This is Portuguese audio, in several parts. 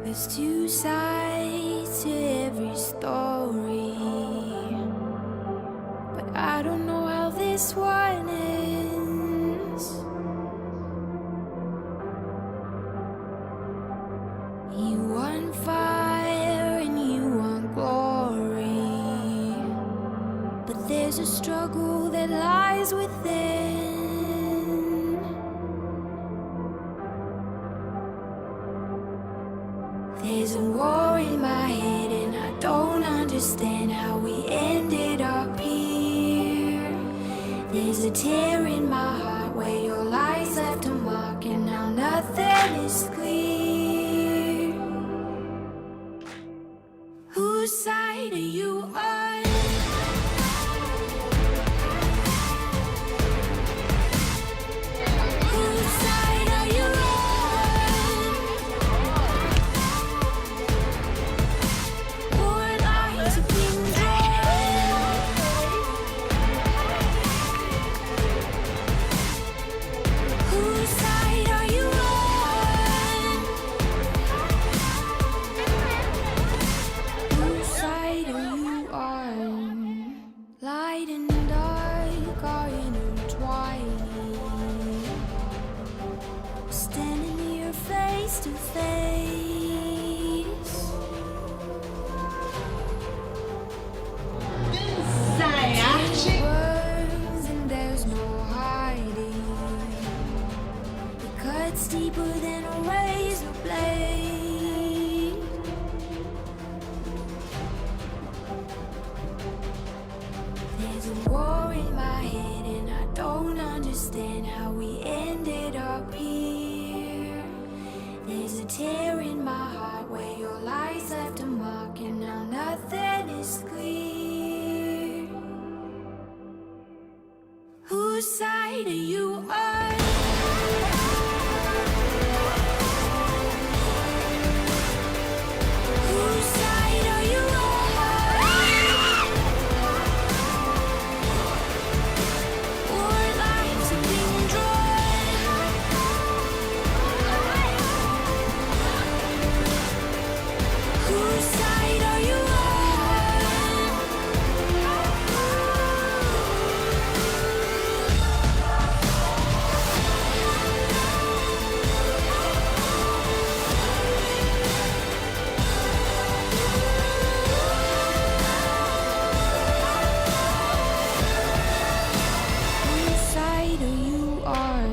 There's two sides to every story, but I don't know how this one ends. You want fire and you want glory, but there's a struggle that lies within. There's a war in my head and I don't understand how we ended up here. There's a tear in my heart where your lies left a mark and now nothing is clear. Whose side are you on? Whose side are you on? More lies have been drawn. Whose side are you on? Whose side are you on? Light and dark are intertwining, standing here face to face. Sai, arte. Words and there's no hiding. It cuts deeper than a razor blade. There's a war in my head and I don't understand how we ended up here. There's a tear in my heart where your lies left a mark and now nothing is clear. Whose side are you on? Whose side are you on? More lives have been drawn. Whose side are you on? Whose side are you on?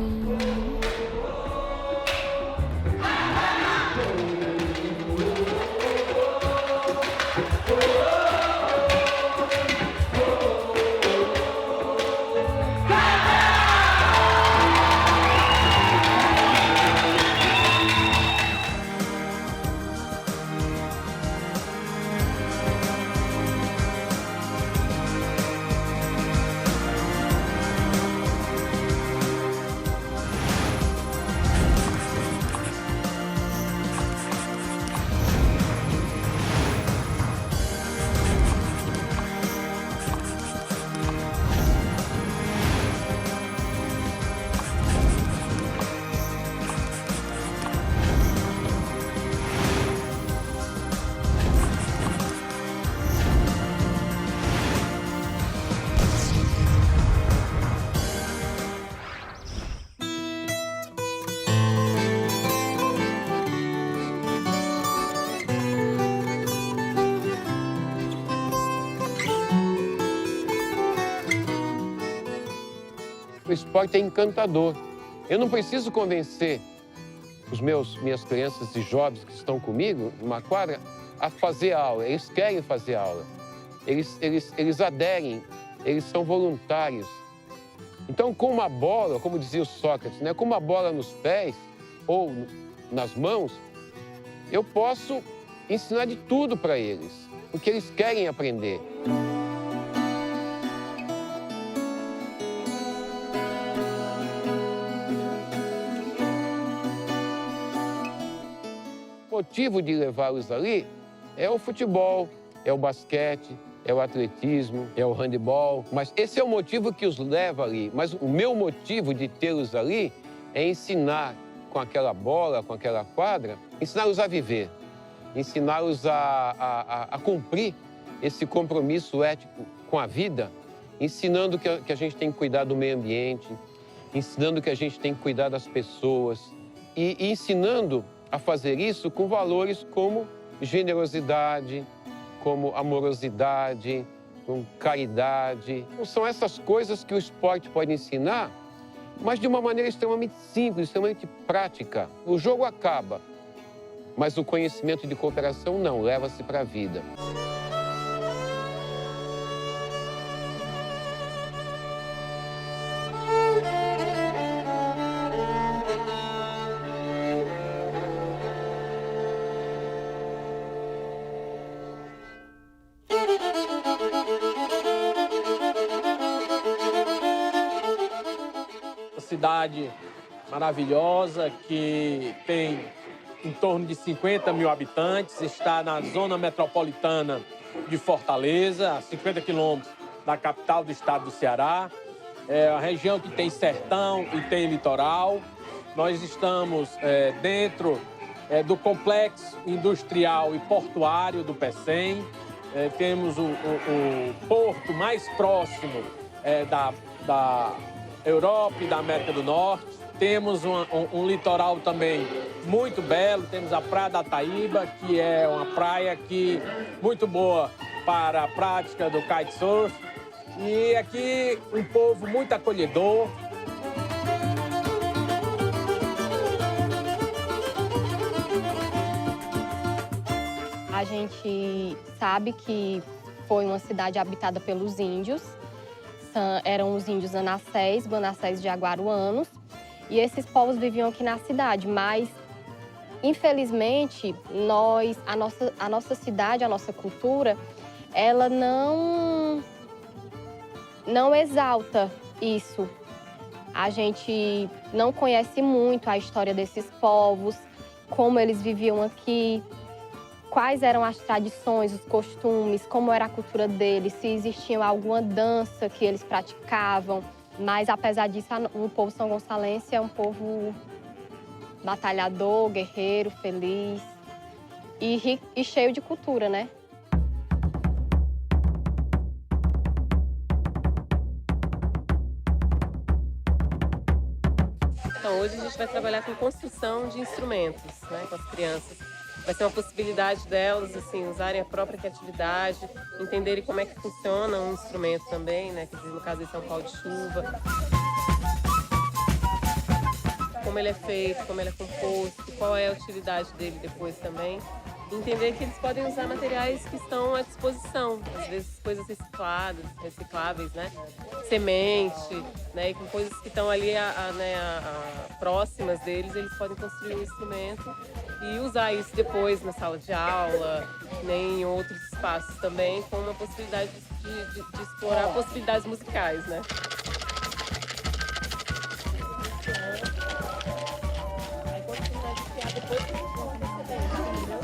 O esporte é encantador. Eu não preciso convencer minhas crianças e jovens que estão comigo numa quadra a fazer aula. Eles querem fazer aula. Eles aderem, eles são voluntários. Então, com uma bola, como dizia o Sócrates, né? Com uma bola nos pés ou nas mãos, eu posso ensinar de tudo para eles, porque eles querem aprender. O motivo de levá-los ali é o futebol, é o basquete, é o atletismo, é o handebol. Mas esse é o motivo que os leva ali. Mas o meu motivo de tê-los ali é ensinar com aquela bola, com aquela quadra, ensiná-los a viver. ensiná-los a cumprir esse compromisso ético com a vida, ensinando que a gente tem que cuidar do meio ambiente, ensinando que a gente tem que cuidar das pessoas e ensinando a fazer isso com valores como generosidade, como amorosidade, com caridade. São essas coisas que o esporte pode ensinar, mas de uma maneira extremamente simples, extremamente prática. O jogo acaba, mas o conhecimento de cooperação não, leva-se para a vida. Cidade maravilhosa que tem em torno de 50 mil habitantes, está na zona metropolitana de Fortaleza, a 50 quilômetros da capital do estado do Ceará. É a região que tem sertão e tem litoral. Nós estamos dentro do complexo industrial e portuário do Pecém. Temos o porto mais próximo da Europa e da América do Norte. Temos um litoral também muito belo. Temos a Praia da Taíba, que é uma praia muito boa para a prática do kitesurf. E aqui um povo muito acolhedor. A gente sabe que foi uma cidade habitada pelos índios. Eram os índios Anassés, Guanassés de Jaguaruanos, e esses povos viviam aqui na cidade, mas, infelizmente, a nossa cidade, a nossa cultura, ela não exalta isso. A gente não conhece muito a história desses povos, como eles viviam aqui, quais eram as tradições, os costumes, como era a cultura deles, se existia alguma dança que eles praticavam. Mas, apesar disso, o povo são-gonçalense é um povo batalhador, guerreiro, feliz e cheio de cultura, né? Então, hoje a gente vai trabalhar com construção de instrumentos, né, com as crianças. Vai ser uma possibilidade delas, assim, usarem a própria criatividade, entenderem como é que funciona um instrumento também, né? Que no caso esse é um pau de chuva. Como ele é feito, como ele é composto, qual é a utilidade dele depois também. E entender que eles podem usar materiais que estão à disposição, às vezes coisas recicláveis, né? Semente, né? E com coisas que estão ali próximas deles, eles podem construir um instrumento e usar isso depois na sala de aula, né, em outros espaços também, com uma possibilidade de explorar possibilidades musicais, né? Aí quando terminar de criar, depois a gente volta a receber, entendeu?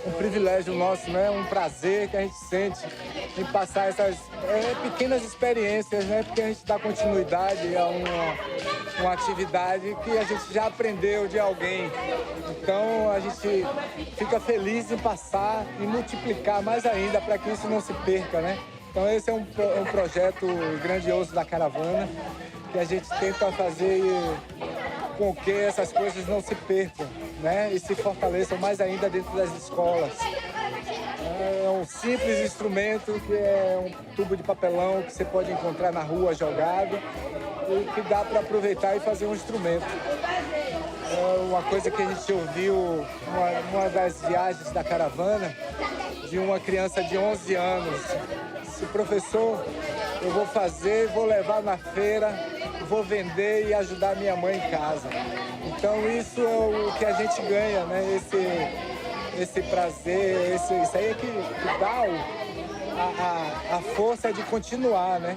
Um privilégio nosso, né? Um prazer que a gente sente em passar essas pequenas experiências, né? Porque a gente dá continuidade a uma atividade que a gente já aprendeu de alguém. Então a gente fica feliz em passar e multiplicar mais ainda para que isso não se perca, né? Então esse é um projeto grandioso da caravana que a gente tenta fazer com que essas coisas não se percam, né? E se fortaleçam mais ainda dentro das escolas. É um simples instrumento que é um tubo de papelão que você pode encontrar na rua jogado e que dá para aproveitar e fazer um instrumento. É uma coisa que a gente ouviu uma das viagens da caravana de uma criança de 11 anos. Esse professor, eu vou levar na feira, vou vender e ajudar minha mãe em casa. Então isso é o que a gente ganha, né? Esse prazer, isso aí é que dá a força de continuar, né?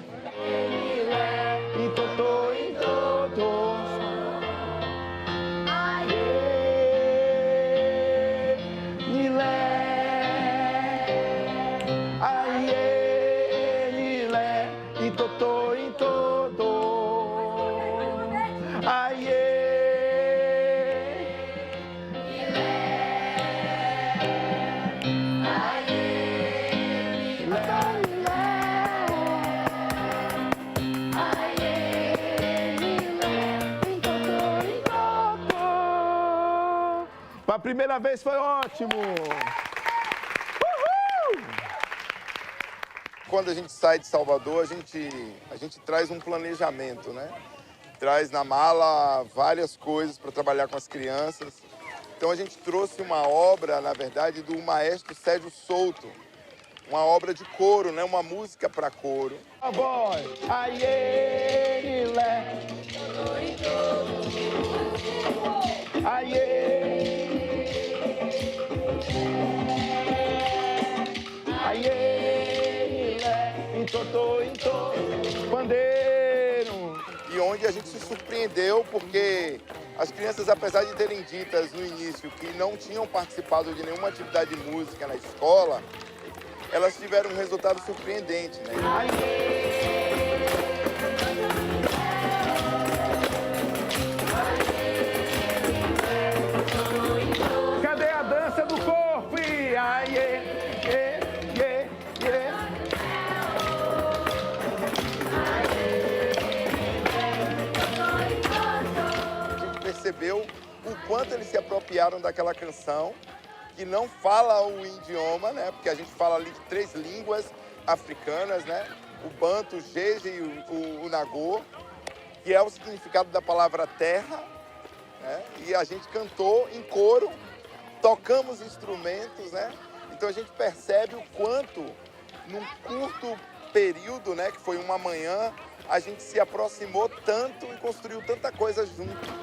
Ai, A primeira vez foi ótimo! Quando a gente sai de Salvador, a gente traz um planejamento, né? Traz na mala várias coisas para trabalhar com as crianças. Então a gente trouxe uma obra, na verdade, do maestro Sérgio Souto. Uma obra de coro, né? Uma música para coro. Oh boy! Aie, lé. Aie. Aie, lé. Intotô, intô, pandeiro. E onde a gente se surpreendeu porque as crianças, apesar de terem ditas no início que não tinham participado de nenhuma atividade de música na escola, elas tiveram um resultado surpreendente, né? Cadê a dança do corpo? Aie, é, é, é. A gente percebeu o quanto eles se apropriaram daquela canção, que não fala o idioma, né? Porque a gente fala ali de 3 línguas africanas, né? O banto, o jeje e o nagô, que é o significado da palavra terra, né? E a gente cantou em coro, tocamos instrumentos, né? Então a gente percebe o quanto, num curto período, né? Que foi uma manhã, a gente se aproximou tanto e construiu tanta coisa junto.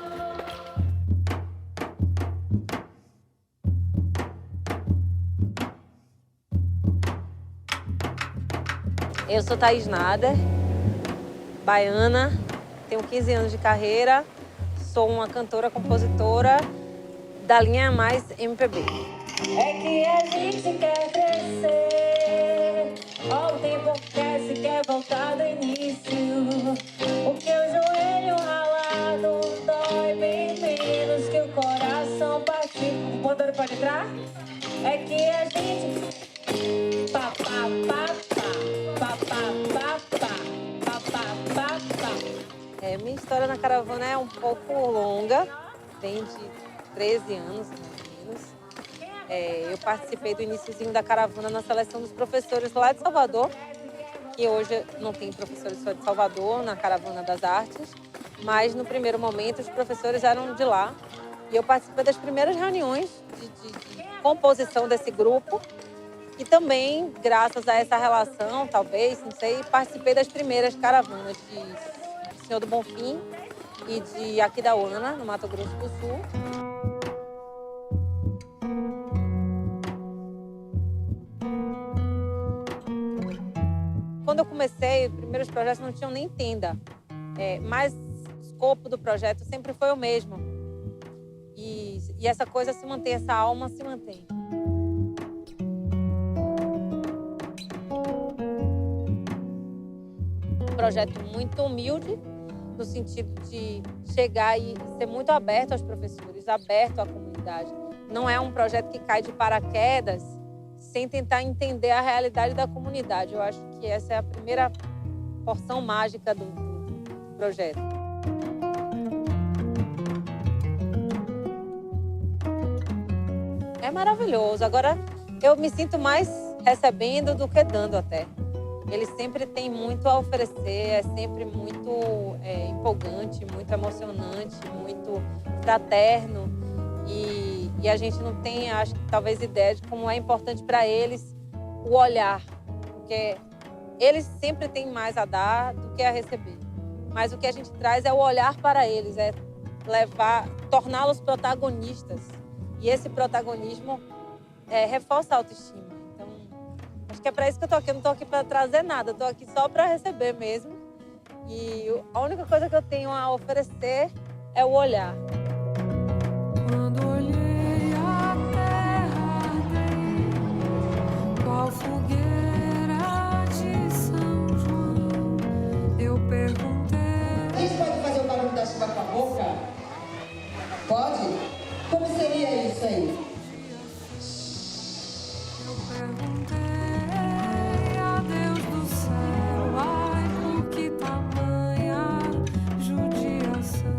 Eu sou Thaís Nader, baiana, tenho 15 anos de carreira, sou uma cantora, compositora da linha mais MPB. É que a gente quer crescer, ao tempo cresce, quer voltar do início. Porque o joelho ralado dói bem menos que o coração partir. O motor pode entrar? É que a gente... Pá, pá, pá, pá. Minha história na caravana é um pouco longa, vem de 13 anos, mais ou menos. Eu participei do iniciozinho da caravana na seleção dos professores lá de Salvador, que hoje não tem professores só de Salvador, na Caravana das Artes, mas no primeiro momento os professores eram de lá. E eu participei das primeiras reuniões de composição desse grupo. E também, graças a essa relação, talvez, não sei, participei das primeiras caravanas de Senhor do Bonfim e de Aquidauana, no Mato Grosso do Sul. Quando eu comecei, os primeiros projetos não tinham nem tenda, mas o escopo do projeto sempre foi o mesmo. E essa coisa se mantém, essa alma se mantém. Um projeto muito humilde, no sentido de chegar e ser muito aberto aos professores, aberto à comunidade. Não é um projeto que cai de paraquedas sem tentar entender a realidade da comunidade. Eu acho que essa é a primeira porção mágica do projeto. É maravilhoso. Agora, eu me sinto mais recebendo do que dando até. Ele sempre tem muito a oferecer, é sempre muito empolgante, muito emocionante, muito fraterno. E a gente não tem, acho que talvez, ideia de como é importante para eles o olhar. Porque eles sempre têm mais a dar do que a receber. Mas o que a gente traz é o olhar para eles, é torná-los protagonistas. E esse protagonismo reforça a autoestima. Acho que é para isso que eu tô aqui. Eu não tô aqui para trazer nada. Eu tô aqui só para receber mesmo. E a única coisa que eu tenho a oferecer é o olhar. Quando olhei a terra arder, qual fogueira de São João, eu perguntei. A gente pode fazer o barulho da chuva com a boca? Pode? Como seria isso aí? Eu perguntei. Deus do céu, ai, por que tamanha judiação?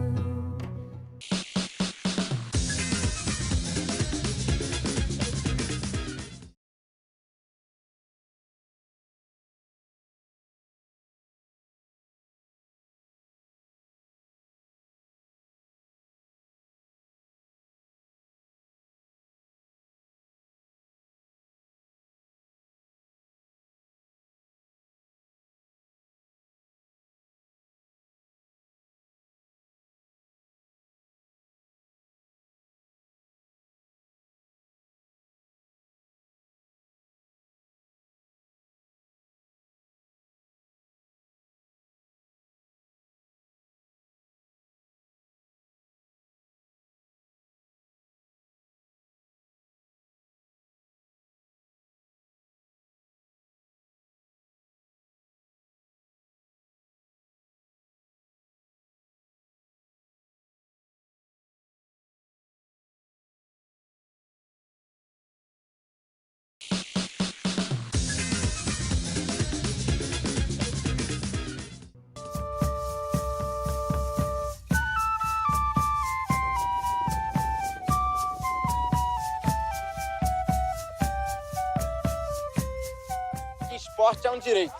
esporte é um direito,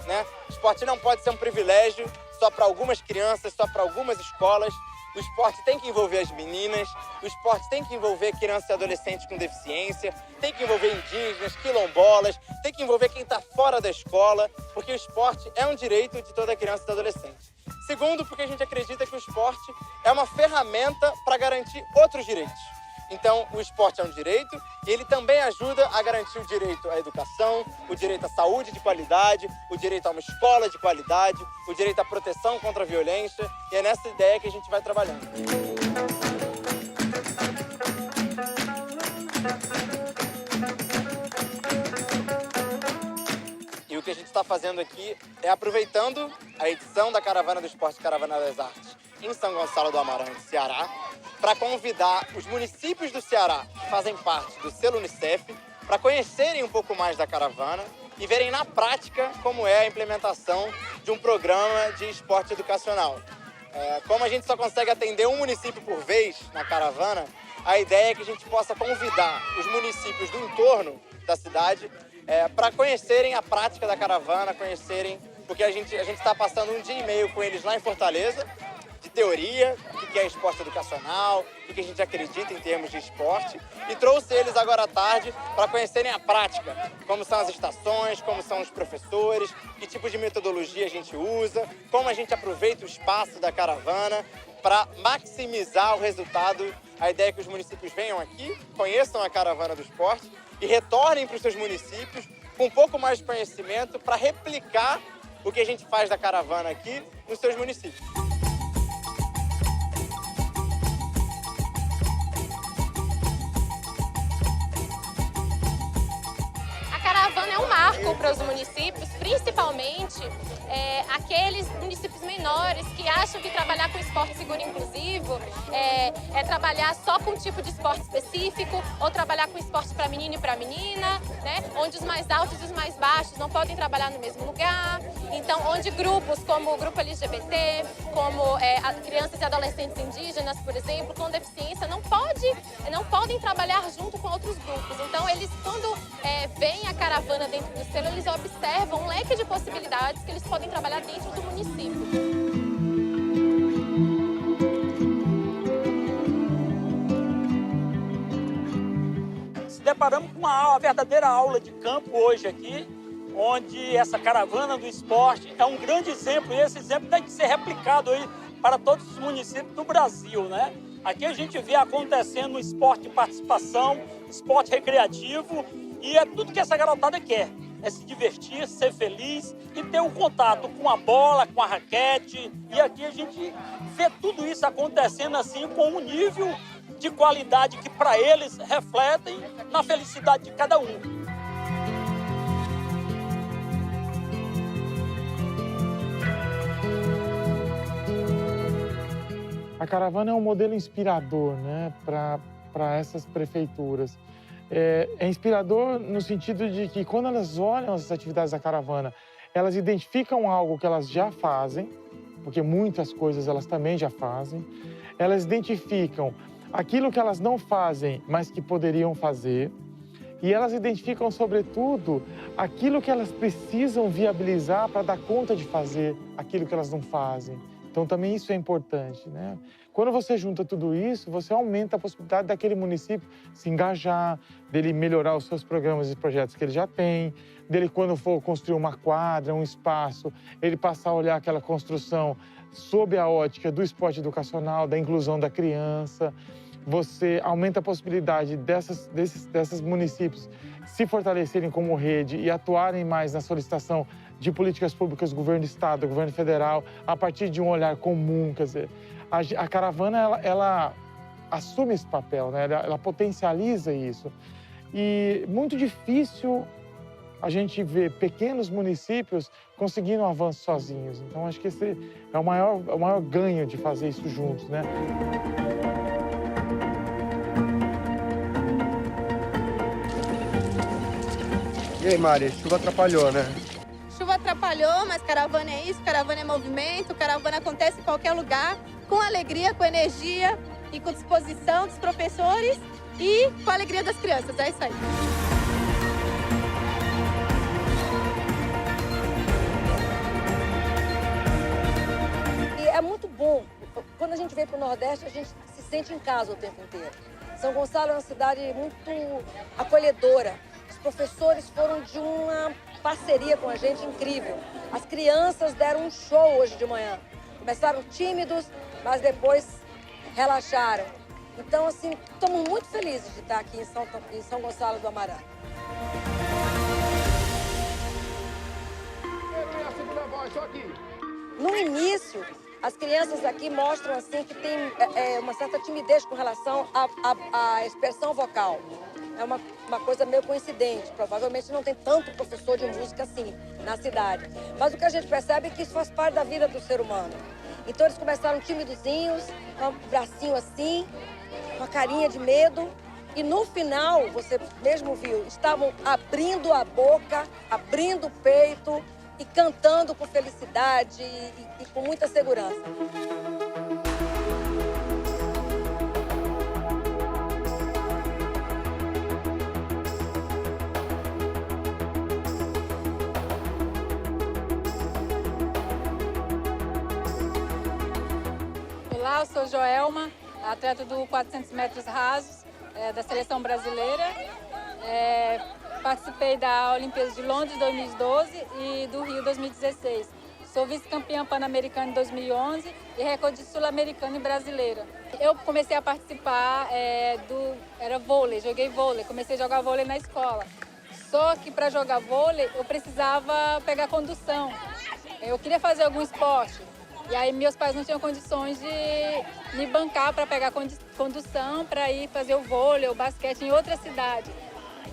né? O esporte não pode ser um privilégio só para algumas crianças, só para algumas escolas. O esporte tem que envolver as meninas, o esporte tem que envolver crianças e adolescentes com deficiência, tem que envolver indígenas, quilombolas, tem que envolver quem está fora da escola, porque o esporte é um direito de toda criança e adolescente. Segundo, porque a gente acredita que o esporte é uma ferramenta para garantir outros direitos. Então, o esporte é um direito e ele também ajuda a garantir o direito à educação, o direito à saúde de qualidade, o direito a uma escola de qualidade, o direito à proteção contra a violência. E é nessa ideia que a gente vai trabalhando. E o que a gente está fazendo aqui é aproveitando a edição da Caravana do Esporte Caravana das Artes em São Gonçalo do Amarante, Ceará, para convidar os municípios do Ceará que fazem parte do selo Unicef para conhecerem um pouco mais da caravana e verem na prática como é a implementação de um programa de esporte educacional. Como a gente só consegue atender um município por vez na caravana, a ideia é que a gente possa convidar os municípios do entorno da cidade para conhecerem a prática da caravana, conhecerem, porque a gente está passando um dia e meio com eles lá em Fortaleza, de teoria, o que é esporte educacional, o que a gente acredita em termos de esporte, e trouxe eles agora à tarde para conhecerem a prática, como são as estações, como são os professores, que tipo de metodologia a gente usa, como a gente aproveita o espaço da caravana para maximizar o resultado. A ideia é que os municípios venham aqui, conheçam a caravana do esporte e retornem para os seus municípios com um pouco mais de conhecimento para replicar o que a gente faz da caravana aqui nos seus municípios. É um marco para os municípios, principalmente aqueles municípios menores que acham que trabalhar com esporte seguro e inclusivo é trabalhar só com um tipo de esporte específico ou trabalhar com esporte para menino e para menina, né? Onde os mais altos e os mais baixos não podem trabalhar no mesmo lugar. Então, onde grupos como o grupo LGBT, como crianças e adolescentes indígenas, por exemplo, com deficiência, não podem trabalhar junto com outros grupos. Então, eles, quando veem a caravana dentro do selo, eles observam um leque de possibilidades que eles podem trabalhar dentro do município. Se deparamos com uma verdadeira aula de campo hoje aqui, onde essa caravana do esporte é um grande exemplo, e esse exemplo tem que ser replicado aí para todos os municípios do Brasil, né? Aqui a gente vê acontecendo esporte de participação, esporte recreativo, e é tudo que essa garotada quer. É se divertir, ser feliz e ter um contato com a bola, com a raquete. E aqui a gente vê tudo isso acontecendo assim com um nível de qualidade que para eles refletem na felicidade de cada um. A caravana é um modelo inspirador, né, para essas prefeituras. É inspirador no sentido de que, quando elas olham as atividades da caravana, elas identificam algo que elas já fazem, porque muitas coisas elas também já fazem. Elas identificam aquilo que elas não fazem, mas que poderiam fazer. E elas identificam, sobretudo, aquilo que elas precisam viabilizar para dar conta de fazer aquilo que elas não fazem. Então, também isso é importante, né? Quando você junta tudo isso, você aumenta a possibilidade daquele município se engajar, dele melhorar os seus programas e projetos que ele já tem, dele, quando for construir uma quadra, um espaço, ele passar a olhar aquela construção sob a ótica do esporte educacional, da inclusão da criança. Você aumenta a possibilidade desses municípios se fortalecerem como rede e atuarem mais na solicitação de políticas públicas do governo do estado, do governo federal, a partir de um olhar comum. Quer dizer, a caravana, ela assume esse papel, né? Ela potencializa isso. E muito difícil a gente ver pequenos municípios conseguindo um avanço sozinhos. Então, acho que esse é o maior ganho de fazer isso juntos, né? E aí, Mari, chuva atrapalhou, né? Chuva atrapalhou, mas caravana é isso, caravana é movimento, caravana acontece em qualquer lugar, com alegria, com energia e com disposição dos professores e com a alegria das crianças, é isso aí. quando a gente vem para o Nordeste, a gente se sente em casa o tempo inteiro. São Gonçalo é uma cidade muito acolhedora. Os professores foram de uma parceria com a gente incrível. As crianças deram um show hoje de manhã. Começaram tímidos, mas depois relaxaram. Então, assim, estamos muito felizes de estar aqui em São Gonçalo do Amarante. No início, as crianças aqui mostram assim que tem uma certa timidez com relação à expressão vocal. É uma coisa meio coincidente. Provavelmente não tem tanto professor de música assim na cidade. Mas o que a gente percebe é que isso faz parte da vida do ser humano. Então eles começaram timidozinhos, com um bracinho assim, com a carinha de medo. E no final, você mesmo viu, estavam abrindo a boca, abrindo o peito e cantando com felicidade e com muita segurança. Olá, eu sou Joelma, atleta do 400 metros rasos da seleção brasileira. Participei da Olimpíada de Londres 2012 e do Rio 2016. Sou vice-campeã pan-americana em 2011 e recorde sul-americano e brasileira. Eu comecei a participar era vôlei, joguei vôlei, comecei a jogar vôlei na escola. Só que para jogar vôlei eu precisava pegar condução. Eu queria fazer algum esporte. E aí meus pais não tinham condições de me bancar para pegar condução para ir fazer o vôlei, o basquete em outra cidade.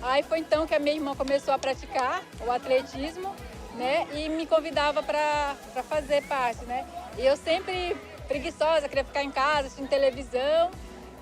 Aí foi então que a minha irmã começou a praticar o atletismo, né? E me convidava para fazer parte, né? E eu sempre preguiçosa, queria ficar em casa, assistindo televisão.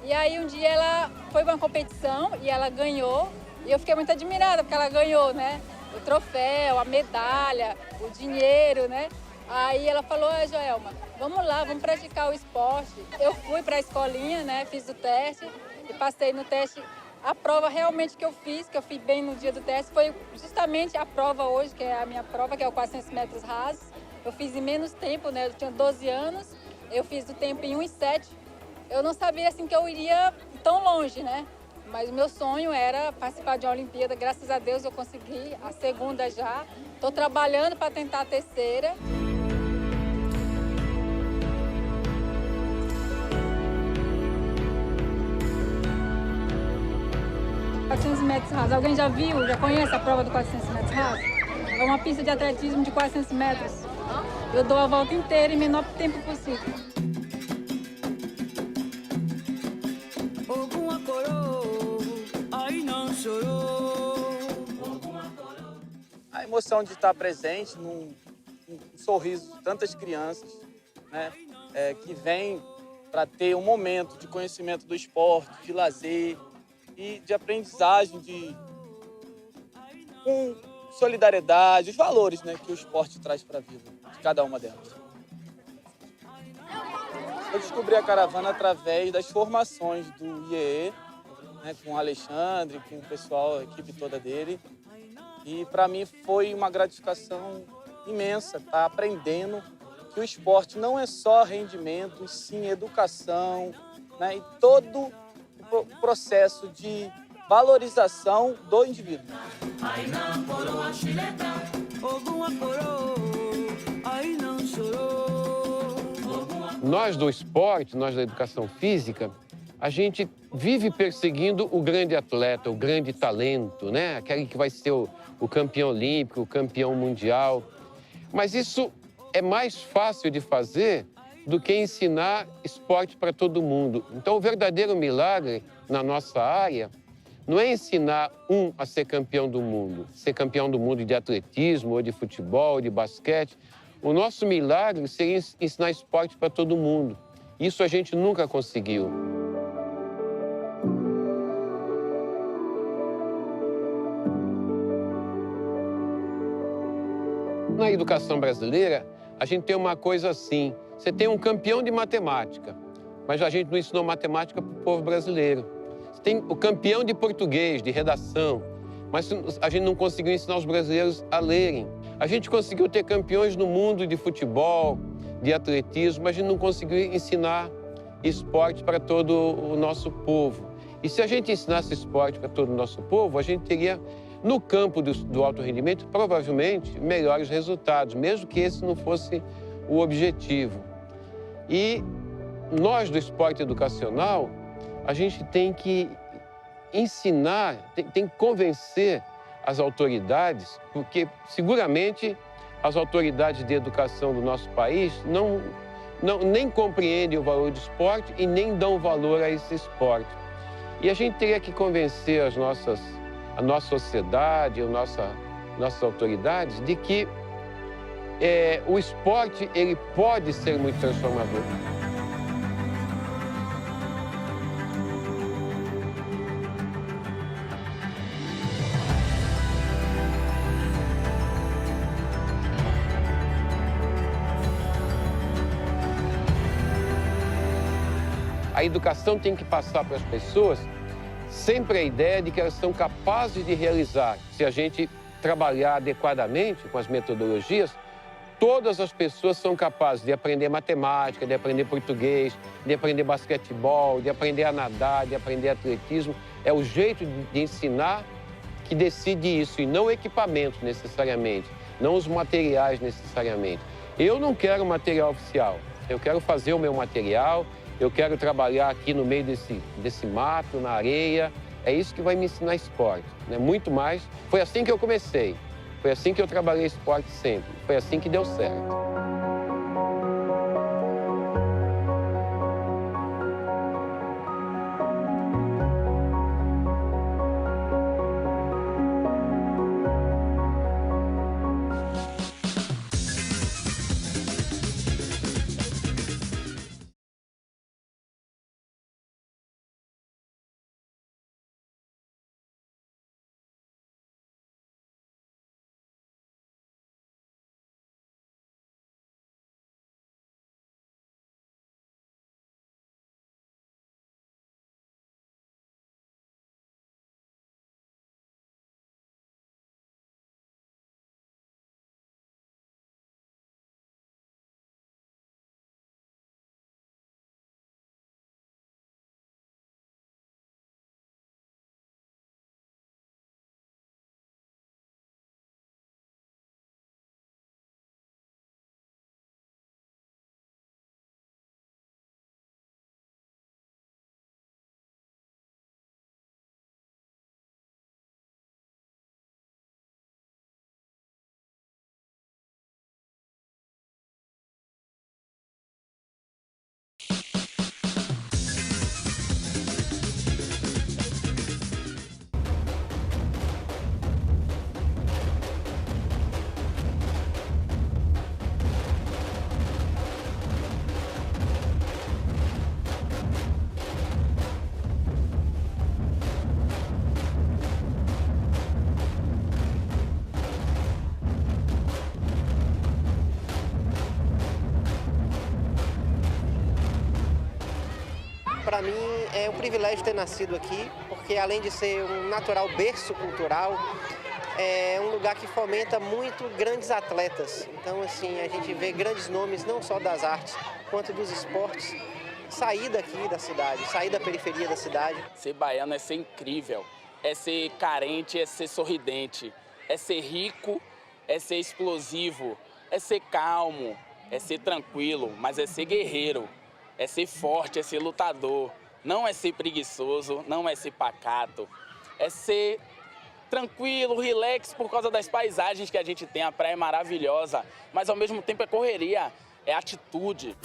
E aí um dia ela foi para uma competição e ela ganhou. E eu fiquei muito admirada porque ela ganhou, né? O troféu, a medalha, o dinheiro, né? Aí ela falou, Joelma, vamos lá, vamos praticar o esporte. Eu fui para a escolinha, né? Fiz o teste e passei no teste. A prova realmente que eu fiz bem no dia do teste, foi justamente a prova hoje, que é a minha prova, que é o 400 metros rasos. Eu fiz em menos tempo, né? Eu tinha 12 anos, eu fiz o tempo em 1:07. Eu não sabia, assim, que eu iria tão longe, né? Mas o meu sonho era participar de uma Olimpíada. Graças a Deus eu consegui, a segunda já. Estou trabalhando para tentar a terceira. O 400 metros rasos. Alguém já viu, já conhece a prova do 400 metros rasos? É uma pista de atletismo de 400 metros. Eu dou a volta inteira em menor tempo possível. A emoção de estar presente num sorriso de tantas crianças, né, que vêm para ter um momento de conhecimento do esporte, de lazer e de aprendizagem, com solidariedade, os valores, né, que o esporte traz para a vida de cada uma delas. Eu descobri a caravana através das formações do IEE, né, com o Alexandre, com o pessoal, a equipe toda dele. E para mim foi uma gratificação imensa estar aprendendo que o esporte não é só rendimento, e sim educação, né, e todo o processo de valorização do indivíduo. Nós do esporte, nós da educação física, a gente vive perseguindo o grande atleta, o grande talento, né? Aquele que vai ser o campeão olímpico, o campeão mundial. Mas isso é mais fácil de fazer do que ensinar esporte para todo mundo. Então, o verdadeiro milagre na nossa área não é ensinar um a ser campeão do mundo de atletismo, ou de futebol, ou de basquete. O nosso milagre seria ensinar esporte para todo mundo. Isso a gente nunca conseguiu. Na educação brasileira, a gente tem uma coisa assim. Você tem um campeão de matemática, mas a gente não ensinou matemática para o povo brasileiro. Você tem o campeão de português, de redação, mas a gente não conseguiu ensinar os brasileiros a lerem. A gente conseguiu ter campeões no mundo de futebol, de atletismo, a gente não conseguiu ensinar esporte para todo o nosso povo. E se a gente ensinasse esporte para todo o nosso povo, a gente teria, no campo do alto rendimento, provavelmente melhores resultados, mesmo que esse não fosse o objetivo. E nós, do esporte educacional, a gente tem que ensinar, tem que convencer as autoridades, porque seguramente as autoridades de educação do nosso país nem compreendem o valor do esporte e nem dão valor a esse esporte. E a gente teria que convencer a nossa sociedade, nossas autoridades, de que o esporte ele pode ser muito transformador. A educação tem que passar para as pessoas sempre a ideia de que elas são capazes de realizar. Se a gente trabalhar adequadamente com as metodologias, todas as pessoas são capazes de aprender matemática, de aprender português, de aprender basquetebol, de aprender a nadar, de aprender atletismo. É o jeito de ensinar que decide isso, e não o equipamento necessariamente, não os materiais necessariamente. Eu não quero material oficial, eu quero fazer o meu material, eu quero trabalhar aqui no meio desse mato, na areia. É isso que vai me ensinar esporte, né? Muito mais. Foi assim que eu comecei. Foi assim que eu trabalhei esporte sempre. Foi assim que deu certo. Para mim é um privilégio ter nascido aqui, porque além de ser um natural berço cultural, é um lugar que fomenta muito grandes atletas. Então, assim, a gente vê grandes nomes não só das artes, quanto dos esportes, sair daqui da cidade, sair da periferia da cidade. Ser baiano é ser incrível, é ser carente, é ser sorridente, é ser rico, é ser explosivo, é ser calmo, é ser tranquilo, mas é ser guerreiro. É ser forte, é ser lutador, não é ser preguiçoso, não é ser pacato, é ser tranquilo, relax por causa das paisagens que a gente tem. A praia é maravilhosa, mas ao mesmo tempo é correria, é atitude.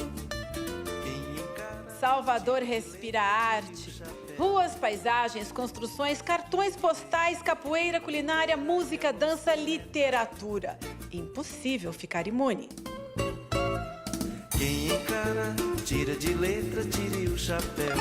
Salvador respira arte. Ruas, paisagens, construções, cartões postais, capoeira, culinária, música, dança, literatura. Impossível ficar imune. Quem encara, tira de letra, tire o chapéu.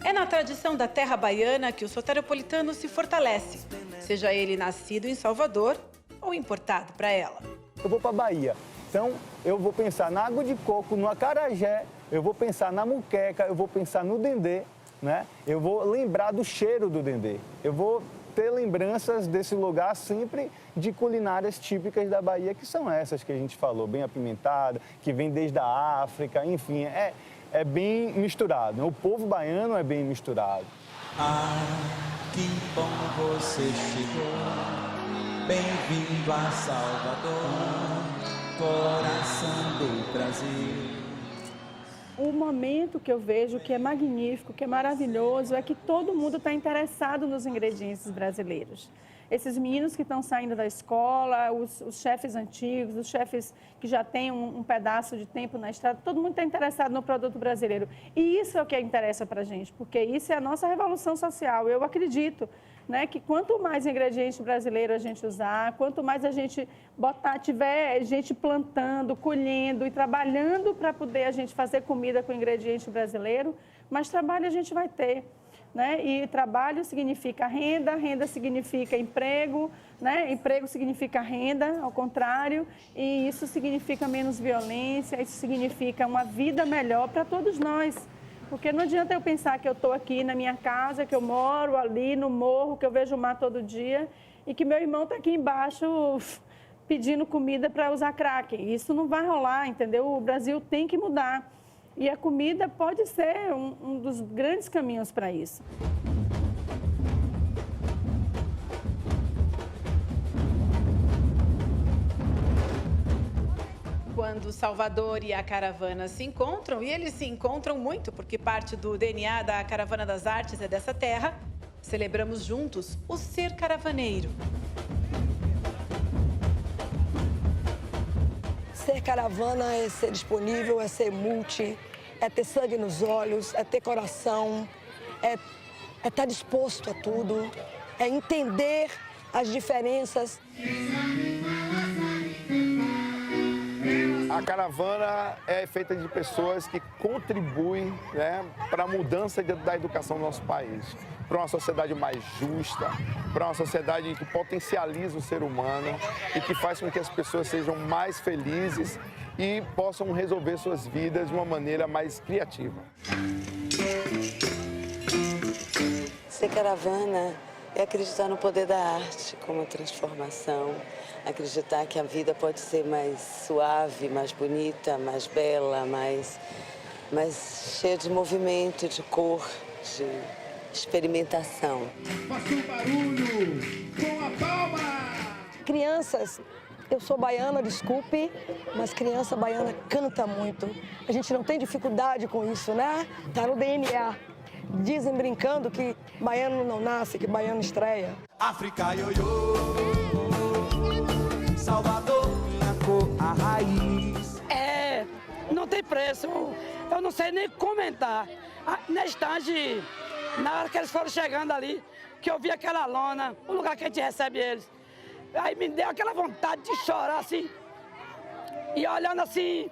É na tradição da terra baiana que o soteropolitano se fortalece, seja ele nascido em Salvador ou importado para ela. Eu vou para a Bahia, então eu vou pensar na água de coco, no acarajé, eu vou pensar na muqueca, eu vou pensar no dendê, né? Eu vou lembrar do cheiro do dendê, eu vou ter lembranças desse lugar sempre de culinárias típicas da Bahia, que são essas que a gente falou, bem apimentada, que vem desde a África, enfim, é bem misturado. O povo baiano é bem misturado. Que bom você chegou, bem-vindo a Salvador, coração do Brasil. O momento que eu vejo que é magnífico, que é maravilhoso, é que todo mundo está interessado nos ingredientes brasileiros. Esses meninos que estão saindo da escola, os chefes antigos, os chefes que já têm um pedaço de tempo na estrada, todo mundo está interessado no produto brasileiro. E isso é o que interessa para a gente, porque isso é a nossa revolução social. Eu acredito, né, que quanto mais ingrediente brasileiro a gente usar, quanto mais a gente tiver gente plantando, colhendo e trabalhando para poder a gente fazer comida com ingrediente brasileiro, mais trabalho a gente vai ter. Né? E trabalho significa renda, renda significa emprego, né? Emprego significa renda, ao contrário, e isso significa menos violência, isso significa uma vida melhor para todos nós. Porque não adianta eu pensar que eu estou aqui na minha casa, que eu moro ali no morro, que eu vejo o mar todo dia, e que meu irmão está aqui embaixo pedindo comida para usar crack. Isso não vai rolar, entendeu? O Brasil tem que mudar. E a comida pode ser um dos grandes caminhos para isso. Quando Salvador e a caravana se encontram, e eles se encontram muito, porque parte do DNA da Caravana das Artes é dessa terra, celebramos juntos o ser caravaneiro. Ser caravana é ser disponível, é ser multi, é ter sangue nos olhos, é ter coração, é estar disposto a tudo, é entender as diferenças. A caravana é feita de pessoas que contribuem, né, para a mudança da educação do nosso país, para uma sociedade mais justa, para uma sociedade que potencializa o ser humano e que faz com que as pessoas sejam mais felizes e possam resolver suas vidas de uma maneira mais criativa. Ser caravana é acreditar no poder da arte como transformação, acreditar que a vida pode ser mais suave, mais bonita, mais bela, mais cheia de movimento, de cor, de experimentação. Faça um barulho com a palma! Crianças, eu sou baiana, desculpe, mas criança baiana canta muito. A gente não tem dificuldade com isso, né? Tá no DNA. Dizem brincando que baiano não nasce, que baiano estreia. África, ioiô, Salvador, minha cor, a raiz. Não tem preço, eu não sei nem comentar. Na estande, na hora que eles foram chegando ali, que eu vi aquela lona, o lugar que a gente recebe eles, aí me deu aquela vontade de chorar assim, e olhando assim,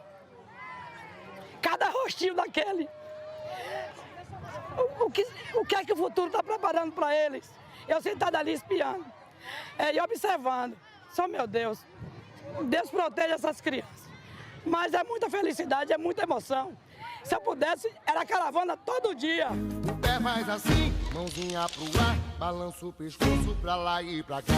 cada rostinho daquele. O que é que o futuro está preparando para eles? Eu sentado ali espiando e observando. Só meu Deus, Deus protege essas crianças. Mas é muita felicidade, é muita emoção. Se eu pudesse, era caravana todo dia. O pé faz assim, mãozinha pro ar, balança o pescoço pra lá e pra cá.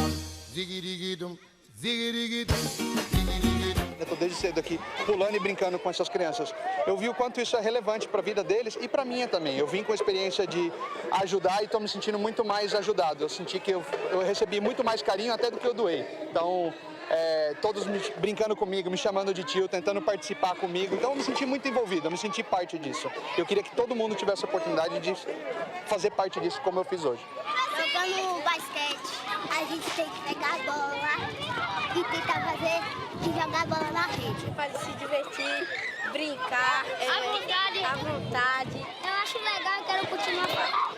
Ziguiriguidum, ziguiriguidum, ziguiriguidum. Eu estou desde cedo aqui pulando e brincando com essas crianças. Eu vi o quanto isso é relevante para a vida deles e para a minha também. Eu vim com a experiência de ajudar e estou me sentindo muito mais ajudado. Eu senti que eu recebi muito mais carinho até do que eu doei. Então, todos brincando comigo, me chamando de tio, tentando participar comigo. Então, eu me senti muito envolvido, eu me senti parte disso. Eu queria que todo mundo tivesse a oportunidade de fazer parte disso como eu fiz hoje. Jogando basquete, a gente tem que pegar a bola e tentar fazer e jogar a bola na rede. Para se divertir, brincar, à vontade. Eu acho legal e quero continuar.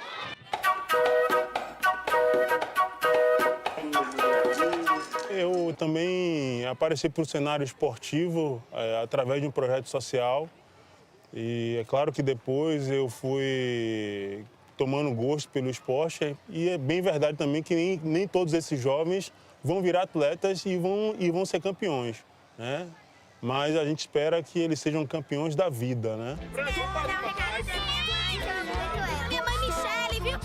Eu também apareci para o cenário esportivo através de um projeto social. E é claro que depois eu fui tomando gosto pelo esporte. E é bem verdade também que nem todos esses jovens vão virar atletas e vão ser campeões, né? Mas a gente espera que eles sejam campeões da vida, né? Minha mãe Michele, viu?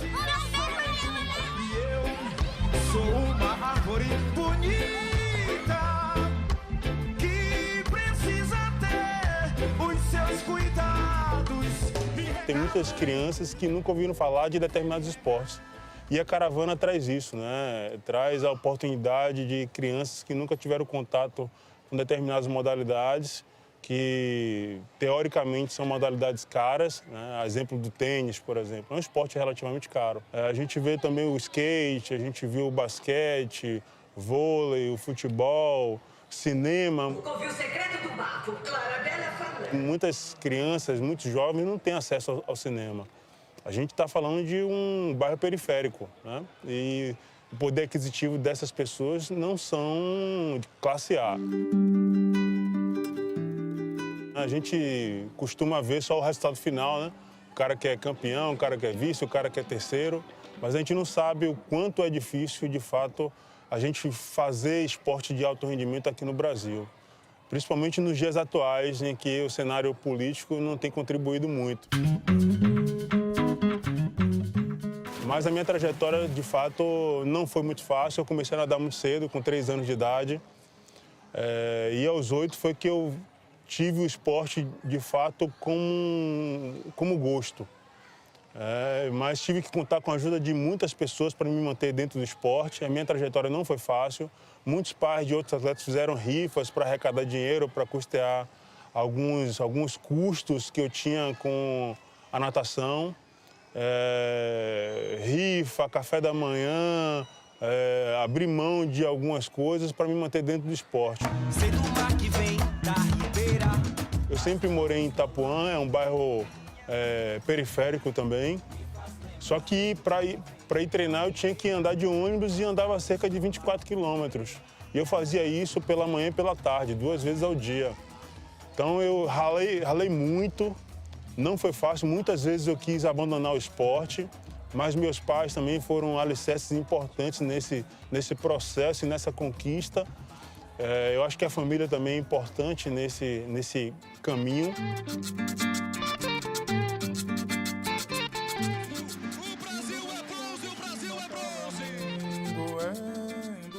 tem muitas crianças que nunca ouviram falar de determinados esportes. E a caravana traz isso, né? Traz a oportunidade de crianças que nunca tiveram contato com determinadas modalidades, que teoricamente são modalidades caras, né? A exemplo do tênis, por exemplo, é um esporte relativamente caro. A gente vê também o skate, a gente viu o basquete, vôlei, o futebol, cinema. Ouviu o segredo do bafo, Clarabella falando. Muitas crianças, muitos jovens não têm acesso ao cinema. A gente está falando de um bairro periférico, né? E o poder aquisitivo dessas pessoas não são de classe A. A gente costuma ver só o resultado final, né? O cara que é campeão, o cara que é vice, o cara que é terceiro. Mas a gente não sabe o quanto é difícil, de fato, a gente fazer esporte de alto rendimento aqui no Brasil. Principalmente nos dias atuais, em que o cenário político não tem contribuído muito. Mas a minha trajetória, de fato, não foi muito fácil. Eu comecei a nadar muito cedo, com 3 anos de idade. E aos 8 foi que eu tive o esporte, de fato, como gosto. Mas tive que contar com a ajuda de muitas pessoas para me manter dentro do esporte. A minha trajetória não foi fácil. Muitos pais de outros atletas fizeram rifas para arrecadar dinheiro, para custear alguns custos que eu tinha com a natação. Rifa, café da manhã, abrir mão de algumas coisas para me manter dentro do esporte. Eu sempre morei em Itapuã, é um bairro periférico também. Só que para ir treinar eu tinha que andar de ônibus e andava cerca de 24 quilômetros. E eu fazia isso pela manhã e pela tarde, 2 vezes ao dia. Então eu ralei muito. Não foi fácil, muitas vezes eu quis abandonar o esporte, mas meus pais também foram alicerces importantes nesse processo e nessa conquista. Eu acho que a família também é importante nesse caminho.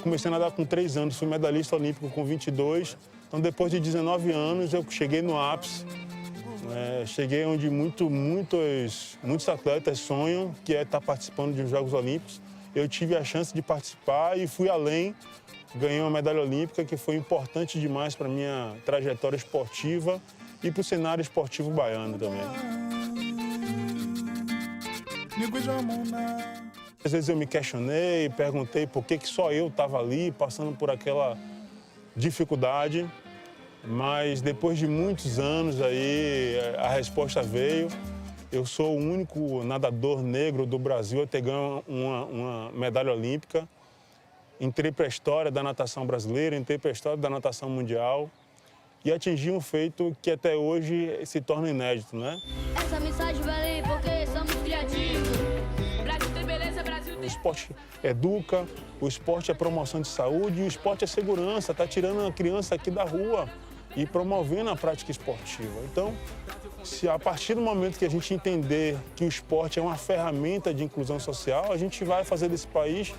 Comecei a nadar com 3 anos, fui medalhista olímpico com 22. Então, depois de 19 anos, eu cheguei no ápice. Cheguei onde muitos atletas sonham, que é estar participando de Jogos Olímpicos. Eu tive a chance de participar e fui além. Ganhei uma medalha olímpica que foi importante demais para a minha trajetória esportiva e para o cenário esportivo baiano também. Às vezes eu me questionei, perguntei por que só eu estava ali, passando por aquela dificuldade. Mas depois de muitos anos aí, a resposta veio. Eu sou o único nadador negro do Brasil a ter ganho uma medalha olímpica. Entrei para a história da natação brasileira, entrei para a história da natação mundial e atingi um feito que até hoje se torna inédito, né? Essa mensagem vale porque somos criativos. Brasil tem beleza, Brasil tem... O esporte educa, o esporte é promoção de saúde e o esporte é segurança, está tirando a criança aqui da rua e promovendo a prática esportiva. Então, se a partir do momento que a gente entender que o esporte é uma ferramenta de inclusão social, a gente vai fazer desse país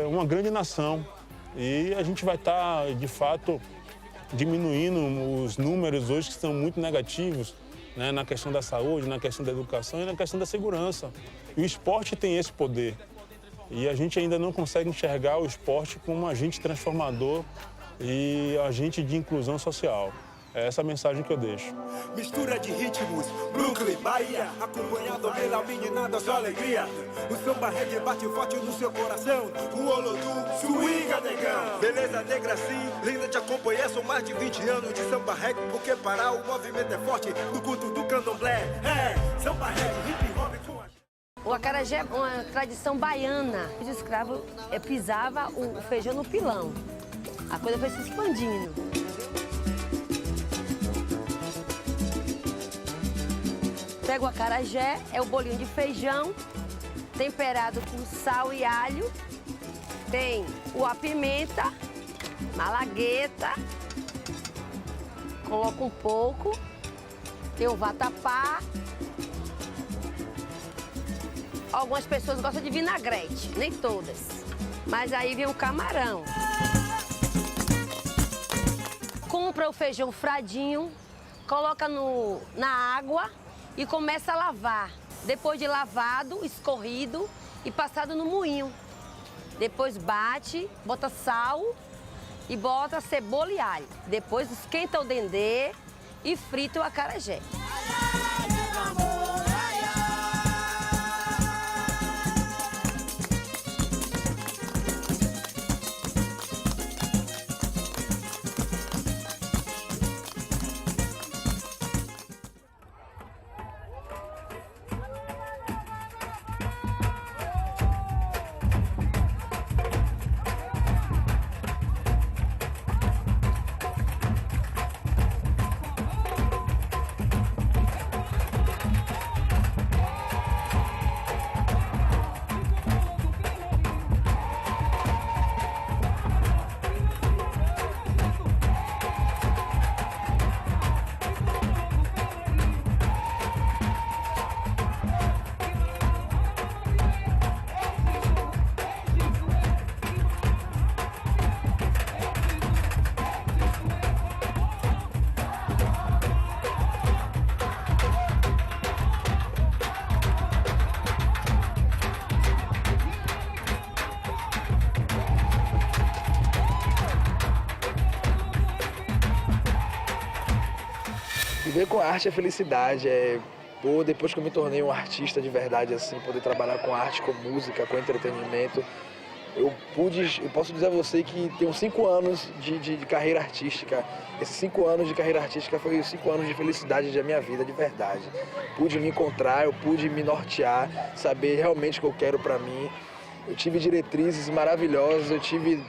uma grande nação. E a gente vai estar, de fato, diminuindo os números hoje que são muito negativos, né, na questão da saúde, na questão da educação e na questão da segurança. E o esporte tem esse poder. E a gente ainda não consegue enxergar o esporte como um agente transformador e agente de inclusão social. É essa a mensagem que eu deixo. Mistura de ritmos, Brooklyn, Bahia, acompanhado pela meninada, sua alegria. O samba reggae bate forte no seu coração. O Olodum, swinga, negão. Beleza negra sim, linda te acompanhar. São mais de 20 anos de samba reggae, porque parar o movimento é forte no culto do candomblé. Samba reggae, hip hop com... O acarajé é uma tradição baiana. Os escravos pisavam o feijão no pilão. A coisa foi se expandindo. Pega o acarajé, é o bolinho de feijão, temperado com sal e alho. Tem a pimenta, malagueta, coloca um pouco. Tem o vatapá. Algumas pessoas gostam de vinagrete, nem todas. Mas aí vem o camarão. Compra o feijão fradinho, coloca na água e começa a lavar. Depois de lavado, escorrido e passado no moinho. Depois bate, bota sal e bota cebola e alho. Depois esquenta o dendê e frita o acarajé. Viver com arte é felicidade, depois que eu me tornei um artista de verdade, assim, poder trabalhar com arte, com música, com entretenimento, eu posso dizer a você que tenho 5 anos de carreira artística. Esses 5 anos de carreira artística foi 5 anos de felicidade da minha vida, de verdade. Pude me encontrar, eu pude me nortear, saber realmente o que eu quero pra mim. Eu tive diretrizes maravilhosas, eu tive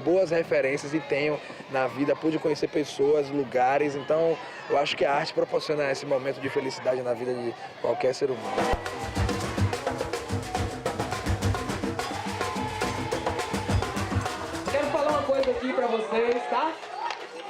boas referências e tenho na vida, pude conhecer pessoas, lugares, então eu acho que a arte proporciona esse momento de felicidade na vida de qualquer ser humano. Quero falar uma coisa aqui pra vocês, tá?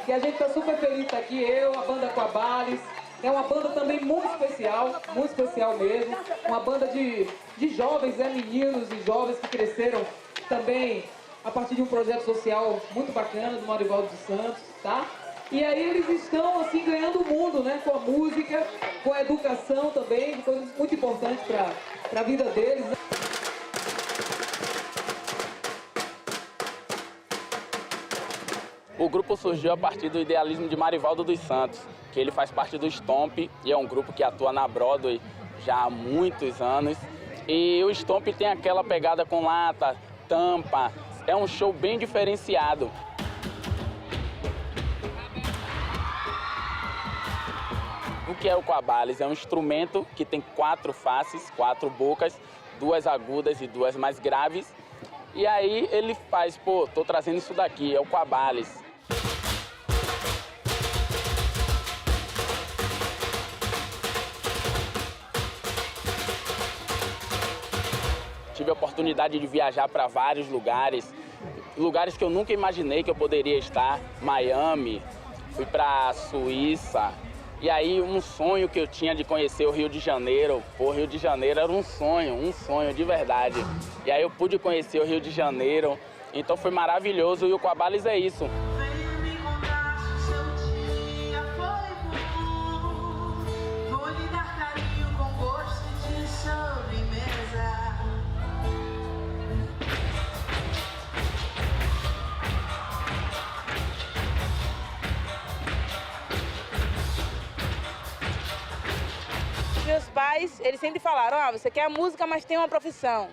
Que a gente tá super feliz de estar aqui, eu, a banda Quabales. É uma banda também muito especial mesmo. Uma banda de jovens, meninos e jovens que cresceram também a partir de um projeto social muito bacana do Marivaldo dos Santos, tá? E aí eles estão, assim, ganhando o mundo, né? Com a música, com a educação também, coisas muito importantes para a vida deles, né? O grupo surgiu a partir do idealismo de Marivaldo dos Santos, que ele faz parte do Stomp, e é um grupo que atua na Broadway já há muitos anos. E o Stomp tem aquela pegada com lata, tampa, é um show bem diferenciado. O que é o Quabales? É um instrumento que tem 4 faces, 4 bocas, 2 agudas e 2 mais graves. E aí ele faz, tô trazendo isso daqui, é o Quabales. Tive a oportunidade de viajar para vários lugares que eu nunca imaginei que eu poderia estar. Miami, fui para Suíça. E aí um sonho que eu tinha de conhecer o Rio de Janeiro. Rio de Janeiro era um sonho de verdade. E aí eu pude conhecer o Rio de Janeiro, então foi maravilhoso e o Quabales é isso. Meus pais, eles sempre falaram, você quer a música, mas tem uma profissão.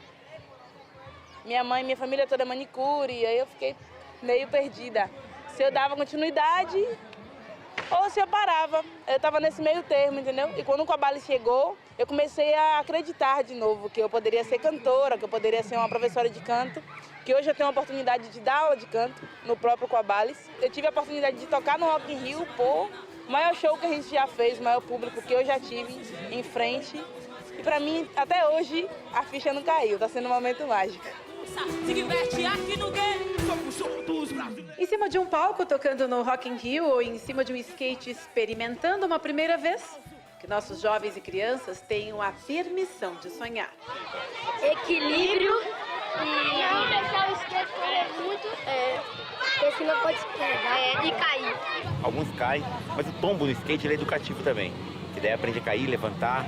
Minha mãe, minha família toda é manicure, aí eu fiquei meio perdida. Se eu dava continuidade ou se eu parava. Eu estava nesse meio termo, entendeu? E quando o Quabales chegou, eu comecei a acreditar de novo que eu poderia ser cantora, que eu poderia ser uma professora de canto, que hoje eu tenho a oportunidade de dar aula de canto no próprio Quabales. Eu tive a oportunidade de tocar no Rock in Rio, o maior show que a gente já fez, o maior público que eu já tive em frente. E pra mim, até hoje, a ficha não caiu, tá sendo um momento mágico. Se diverte aqui no game. Em cima de um palco tocando no Rock in Rio ou em cima de um skate experimentando uma primeira vez, que nossos jovens e crianças tenham a permissão de sonhar. Equilíbrio e não deixar o skate correr muito, porque senão pode escorregar e cair. Alguns caem, mas o tombo no skate ele é educativo também. E daí aprende a cair, levantar,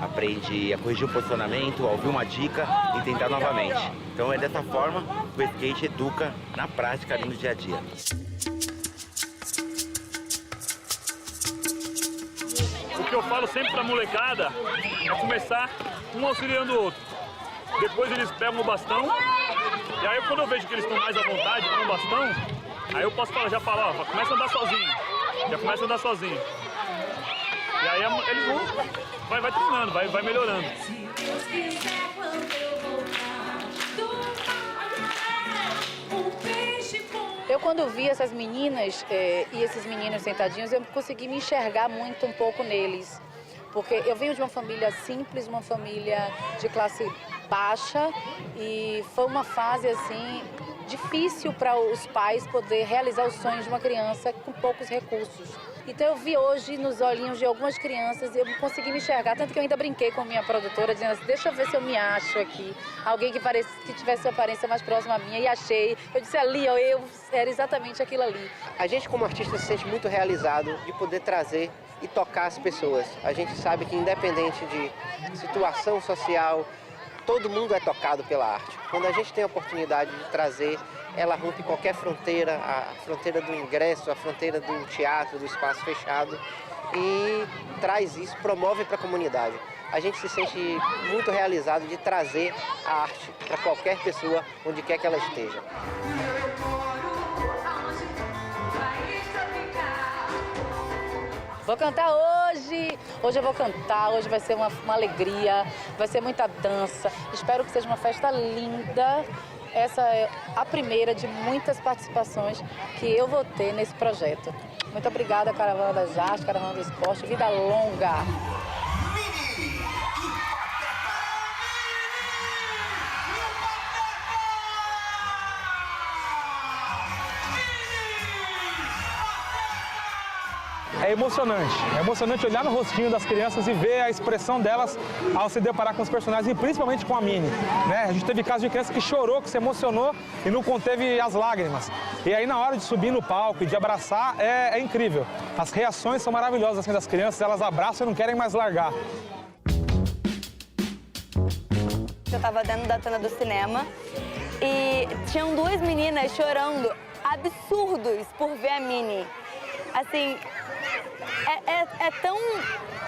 aprende a corrigir o posicionamento, a ouvir uma dica e tentar novamente. Então é dessa forma que o skate educa na prática ali no dia a dia. O que eu falo sempre pra molecada é começar um auxiliando o outro. Depois eles pegam o bastão, e aí quando eu vejo que eles estão mais à vontade com o bastão, aí eu posso já falar, ó, começa a andar sozinho. Já começa a andar sozinho. E aí eles vão, vai treinando, vai melhorando. Eu, quando vi essas meninas e esses meninos sentadinhos, eu consegui me enxergar muito um pouco neles. Porque eu venho de uma família simples, uma família de classe baixa, e foi uma fase, assim, difícil para os pais poder realizar os sonhos de uma criança com poucos recursos. Então eu vi hoje nos olhinhos de algumas crianças, eu consegui me enxergar, tanto que eu ainda brinquei com a minha produtora, dizendo assim, deixa eu ver se eu me acho aqui, alguém que tivesse uma aparência mais próxima à minha, e achei. Eu disse, ali, ó, eu era exatamente aquilo ali. A gente, como artista, se sente muito realizado de poder trazer e tocar as pessoas. A gente sabe que, independente de situação social, todo mundo é tocado pela arte. Quando a gente tem a oportunidade de trazer, ela rompe qualquer fronteira, a fronteira do ingresso, a fronteira do teatro, do espaço fechado, e traz isso, promove para a comunidade. A gente se sente muito realizado de trazer a arte para qualquer pessoa, onde quer que ela esteja. Vou cantar hoje! Hoje eu vou cantar, hoje vai ser uma alegria, vai ser muita dança. Espero que seja uma festa linda. Essa é a primeira de muitas participações que eu vou ter nesse projeto. Muito obrigada, Caravana das Artes, Caravana do Esporte. Vida longa! É emocionante olhar no rostinho das crianças e ver a expressão delas ao se deparar com os personagens, e principalmente com a Minnie, né? A gente teve casos de criança que chorou, que se emocionou e não conteve as lágrimas. E aí na hora de subir no palco e de abraçar, é incrível. As reações são maravilhosas assim das crianças, elas abraçam e não querem mais largar. Eu estava dentro da tenda do cinema e tinham duas meninas chorando, absurdos, por ver a Minnie. Assim, é tão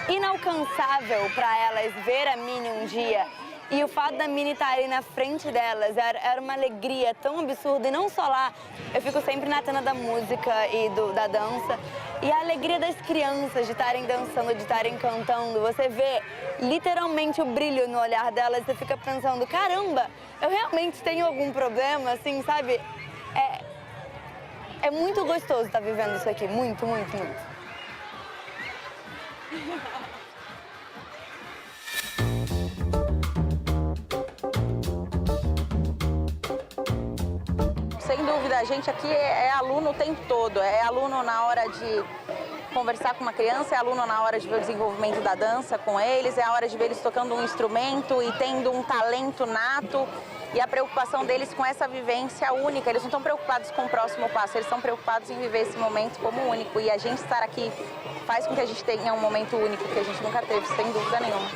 inalcançável para elas ver a Minnie um dia. E o fato da Minnie estar ali na frente delas era uma alegria tão absurda. E não só lá, eu fico sempre na tenda da música e da dança. E a alegria das crianças de estarem dançando, de estarem cantando. Você vê literalmente o brilho no olhar delas. Você fica pensando, caramba, eu realmente tenho algum problema, assim, sabe? É muito gostoso estar vivendo isso aqui, muito, muito, muito. Sem dúvida, a gente aqui é aluno o tempo todo, é aluno na hora de conversar com uma criança, é aluno na hora de ver o desenvolvimento da dança com eles, é a hora de ver eles tocando um instrumento e tendo um talento nato. E a preocupação deles com essa vivência única, eles não estão preocupados com o próximo passo, eles estão preocupados em viver esse momento como único. E a gente estar aqui faz com que a gente tenha um momento único que a gente nunca teve, sem dúvida nenhuma.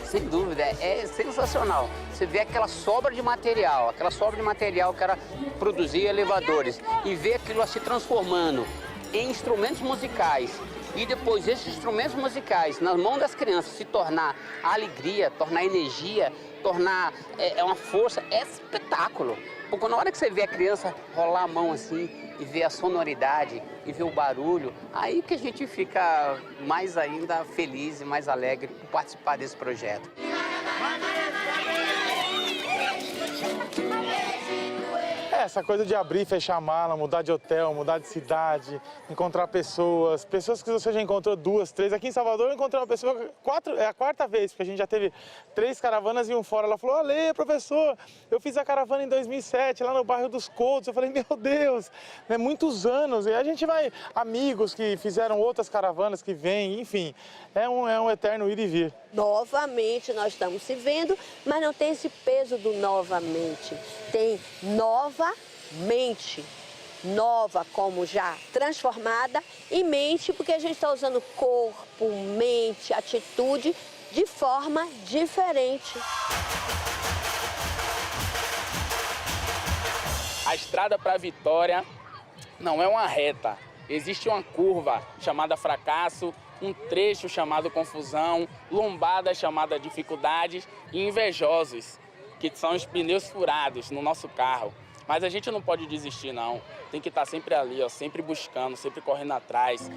Sem dúvida, é sensacional. Você vê aquela sobra de material que era produzir elevadores, e ver aquilo se transformando em instrumentos musicais. E depois esses instrumentos musicais, nas mãos das crianças, se tornar alegria, tornar energia, tornar uma força, é espetáculo. Porque na hora que você vê a criança rolar a mão assim, e ver a sonoridade, e ver o barulho, aí que a gente fica mais ainda feliz e mais alegre por participar desse projeto. Essa coisa de abrir e fechar a mala, mudar de hotel, mudar de cidade, encontrar pessoas que você já encontrou 2, 3. Aqui em Salvador eu encontrei uma pessoa, é a 4ª vez, porque a gente já teve 3 caravanas e um fora. Ela falou, olê, professor, eu fiz a caravana em 2007, lá no bairro dos Coutos. Eu falei, meu Deus, né, muitos anos. E a gente vai, amigos que fizeram outras caravanas que vêm, enfim, é um eterno ir e vir. Novamente nós estamos se vendo, mas não tem esse peso do novamente. Tem novamente. nova como já transformada, e mente porque a gente está usando corpo, mente, atitude de forma diferente. A estrada para a vitória não é uma reta. Existe uma curva chamada fracasso, um trecho chamado confusão, lombada chamada dificuldades e invejosos, que são os pneus furados no nosso carro. Mas a gente não pode desistir, não. Tem que estar sempre ali, ó, sempre buscando, sempre correndo atrás.